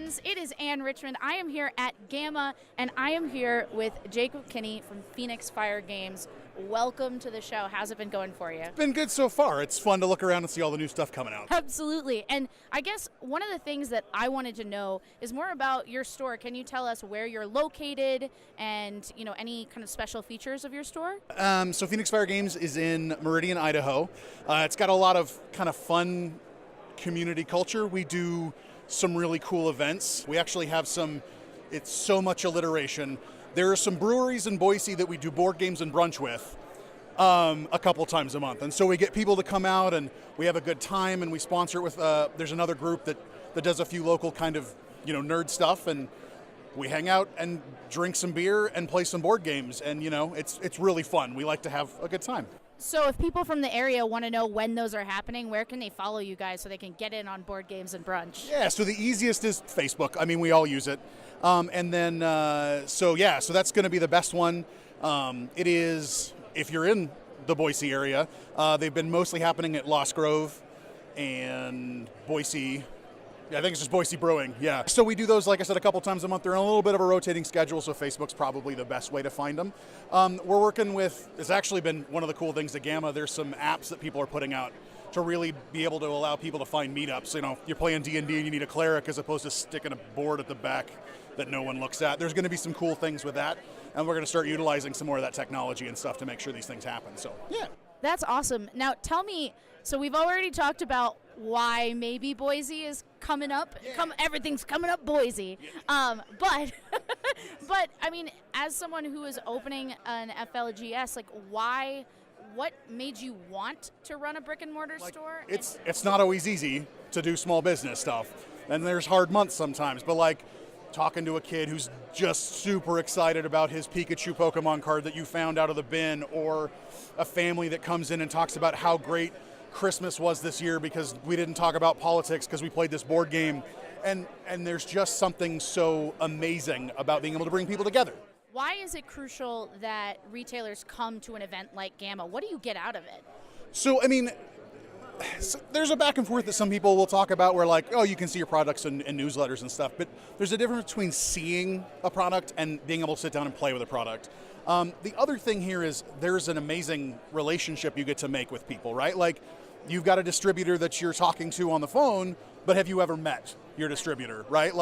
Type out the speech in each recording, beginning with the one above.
friends. It is Ann Richmond. I am here at Gamma, and I am here with Jacob Kinney from Phoenix Fire Games. Welcome to the show. How's it been going for you? It's been good so far. It's fun to look around and see all the new stuff coming out. Absolutely. And I guess one of the things that I wanted to know is more about your store. Can you tell us where you're located and, any kind of special features of your store? So Phoenix Fire Games is in Meridian, Idaho. It's got a lot of kind of fun community culture. We do some really cool events. We actually have it's so much alliteration. There are some breweries in Boise that we do board games and brunch with a couple times a month. And so we get people to come out and we have a good time, and we sponsor it with, there's another group that does a few local kind of, nerd stuff, and we hang out and drink some beer and play some board games. And, it's really fun. We like to have a good time. So if people from the area want to know when those are happening, where can they follow you guys so they can get in on board games and brunch? Yeah, so the easiest is Facebook. I mean, we all use it. So that's going to be the best one. It is, if you're in the Boise area, they've been mostly happening at Lost Grove and Boise. Yeah, I think it's just Boise Brewing, yeah. So we do those, like I said, a couple times a month. They're on a little bit of a rotating schedule, so Facebook's probably the best way to find them. We're working with, it's actually been one of the cool things at Gamma, there's some apps that people are putting out to really be able to allow people to find meetups. You're playing D&D and you need a cleric as opposed to sticking a board at the back that no one looks at. There's going to be some cool things with that, and we're going to start utilizing some more of that technology and stuff to make sure these things happen, so yeah. That's awesome. Now tell me, so we've already talked about why maybe Boise is coming up. Yeah. Everything's coming up Boise. Yeah. But I mean, as someone who is opening an FLGS, what made you want to run a brick and mortar store? It's not always easy to do small business stuff, and there's hard months sometimes, but talking to a kid who's just super excited about his Pikachu Pokemon card that you found out of the bin, or a family that comes in and talks about how great Christmas was this year because we didn't talk about politics because we played this board game, and there's just something so amazing about being able to bring people together. Why is it crucial that retailers come to an event like Gamma? What do you get out of it? So there's a back and forth that some people will talk about where you can see your products in newsletters and stuff, but there's a difference between seeing a product and being able to sit down and play with a product. The other thing here is there's an amazing relationship you get to make with people, right? You've got a distributor that you're talking to on the phone, but have you ever met your distributor, right?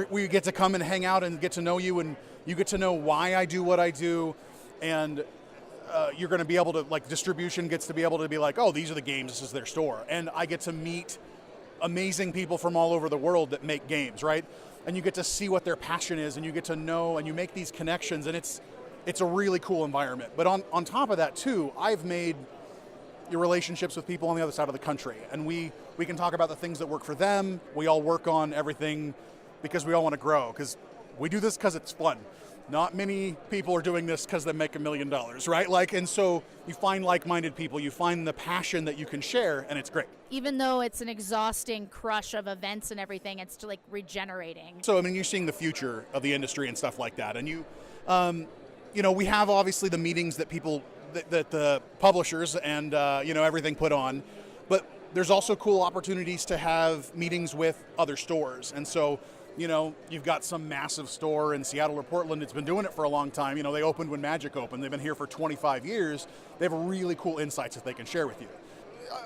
We get to come and hang out and get to know you, and you get to know why I do what I do, and you're going to be able to, distribution gets to be able to be oh, these are the games, this is their store. And I get to meet amazing people from all over the world that make games, right? And you get to see what their passion is, and you get to know, and you make these connections, and it's a really cool environment. But on top of that, too, I've made your relationships with people on the other side of the country, and we can talk about the things that work for them. We all work on everything because we all want to grow, because we do this because it's fun. Not many people are doing this because they make $1 million, right? And so you find like-minded people, you find the passion that you can share, and it's great. Even though it's an exhausting crush of events and everything, it's regenerating. So, you're seeing the future of the industry and stuff like that. And we have obviously the meetings that people, that the publishers and, everything put on, but there's also cool opportunities to have meetings with other stores. And so, you've got some massive store in Seattle or Portland. It's been doing it for a long time. They opened when Magic opened. They've been here for 25 years. They have really cool insights that they can share with you.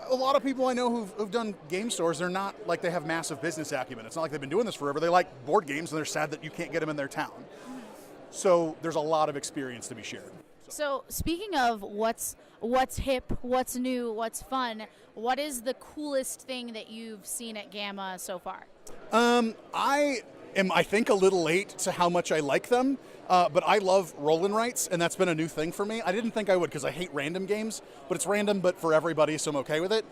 A lot of people I know who've done game stores, they're not they have massive business acumen. It's not like they've been doing this forever. They like board games, and they're sad that you can't get them in their town. So there's a lot of experience to be shared. So speaking of what's hip, what's new, what's fun, what is the coolest thing that you've seen at Gamma so far? I think, a little late to how much I like them, but I love roll and writes, and that's been a new thing for me. I didn't think I would because I hate random games, but it's random but for everybody, so I'm okay with it.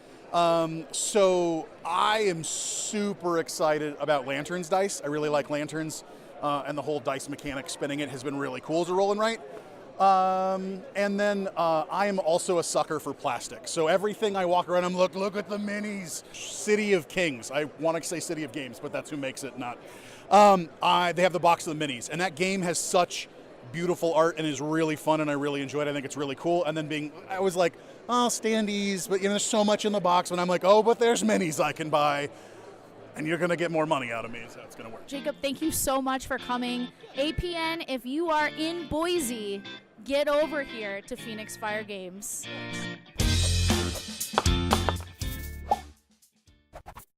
So I am super excited about Lanterns dice. I really like Lanterns, and the whole dice mechanic spinning it has been really cool as a roll and write. And then I am also a sucker for plastic. So everything I walk around, I'm look at the minis. City of Kings. I want to say City of Games, but that's who makes it, not. They have the box of the minis, and that game has such beautiful art and is really fun, and I really enjoyed it. I think it's really cool. And then I was like, oh, standees, but there's so much in the box, and I'm like, oh, but there's minis I can buy. and you're going to get more money out of me, so it's going to work. Jacob, thank you so much for coming. APN, if you are in Boise, get over here to Phoenix Fire Games. Thanks.